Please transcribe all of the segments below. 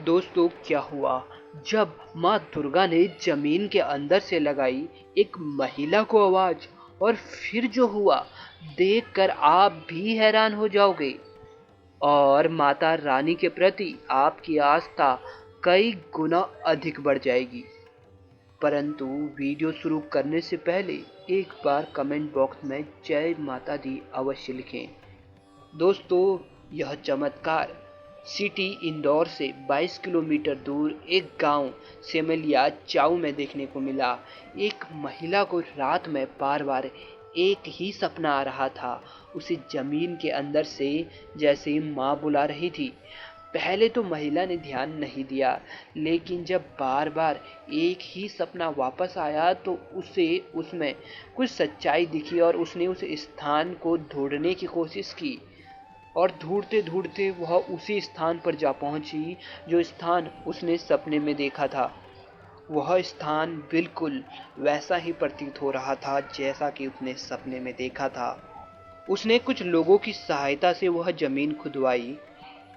दोस्तों क्या हुआ जब माँ दुर्गा ने जमीन के अंदर से लगाई एक महिला को आवाज, और फिर जो हुआ देखकर आप भी हैरान हो जाओगे। और माता रानी के प्रति आपकी आस्था कई गुना अधिक बढ़ जाएगी। परंतु वीडियो शुरू करने से पहले एक बार कमेंट बॉक्स में जय माता दी अवश्य लिखें। दोस्तों यह चमत्कार सिटी इंदौर से 22 किलोमीटर दूर एक गांव सेमलिया चाऊ में देखने को मिला। एक महिला को रात में बार बार एक ही सपना आ रहा था, उसे जमीन के अंदर से जैसे माँ बुला रही थी। पहले तो महिला ने ध्यान नहीं दिया, लेकिन जब बार बार एक ही सपना वापस आया तो उसे उसमें कुछ सच्चाई दिखी और उसने उस स्थान को ढूंढने की कोशिश की। और ढूंढते ढूंढते वह उसी स्थान पर जा पहुंची जो स्थान उसने सपने में देखा था। वह स्थान बिल्कुल वैसा ही प्रतीत हो रहा था जैसा कि उसने सपने में देखा था। उसने कुछ लोगों की सहायता से वह जमीन खुदवाई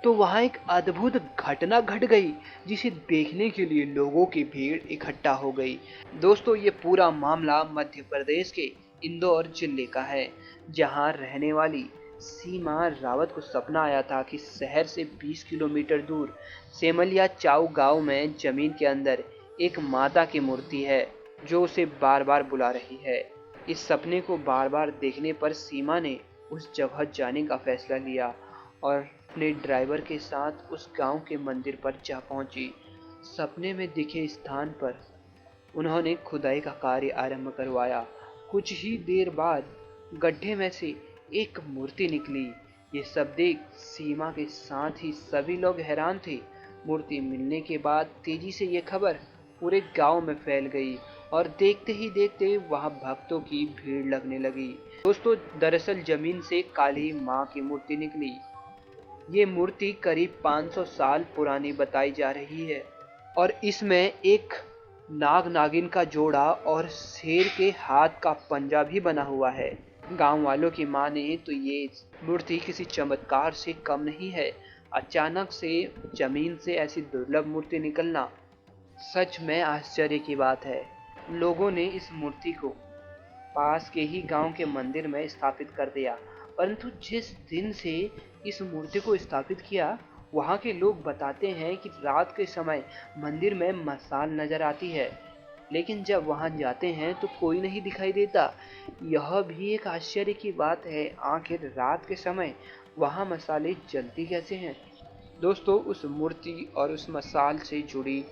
तो वहां एक अद्भुत घटना घट गई, जिसे देखने के लिए लोगों की भीड़ इकट्ठा हो गई। दोस्तों ये पूरा मामला मध्य प्रदेश के इंदौर जिले का है, जहां रहने वाली सीमा रावत को सपना आया था कि शहर से 20 किलोमीटर दूर सेमलिया चाऊ गांव में जमीन के अंदर एक माता की मूर्ति है जो उसे बार बार बुला रही है। इस सपने को बार बार देखने पर सीमा ने उस जगह जाने का फैसला लिया और अपने ड्राइवर के साथ उस गांव के मंदिर पर जा पहुंची। सपने में दिखे स्थान पर उन्होंने खुदाई का कार्य आरंभ करवाया। कुछ ही देर बाद गड्ढे में से एक मूर्ति निकली। ये सब देख सीमा के साथ ही सभी लोग हैरान थे। मूर्ति मिलने के बाद तेजी से ये खबर पूरे गांव में फैल गई और देखते ही देखते वहां भक्तों की भीड़ लगने लगी। दोस्तों दरअसल जमीन से काली माँ की मूर्ति निकली। ये मूर्ति करीब 500 साल पुरानी बताई जा रही है और इसमें एक नाग नागिन का जोड़ा और शेर के हाथ का पंजा भी बना हुआ है। गांव वालों की माने तो ये मूर्ति किसी चमत्कार से कम नहीं है। अचानक से जमीन से ऐसी दुर्लभ मूर्ति निकलना सच में आश्चर्य की बात है। लोगों ने इस मूर्ति को पास के ही गांव के मंदिर में स्थापित कर दिया, परंतु जिस दिन से इस मूर्ति को स्थापित किया वहां के लोग बताते हैं कि रात के समय मंदिर में मशाल नजर आती है, लेकिन जब वहां जाते हैं तो कोई नहीं दिखाई देता। यह भी एक आश्चर्य की बात है, आखिर रात के समय वहां मशालें जलती कैसे हैं। दोस्तों उस मूर्ति और उस मशाल से जुड़ी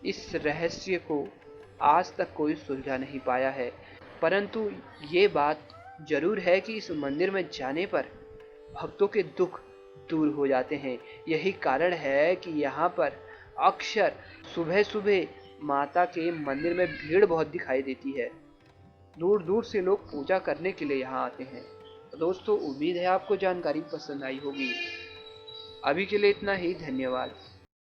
इस रहस्य को आज तक कोई सुलझा नहीं पाया है, परंतु ये बात जरूर है कि इस मंदिर में जाने पर भक्तों के दुख दूर हो जाते हैं। यही कारण है कि यहाँ पर अक्सर सुबह सुबह माता के मंदिर में भीड़ बहुत दिखाई देती है। दूर दूर से लोग पूजा करने के लिए यहाँ आते हैं। तो दोस्तों उम्मीद है आपको जानकारी पसंद आई होगी। अभी के लिए इतना ही, धन्यवाद।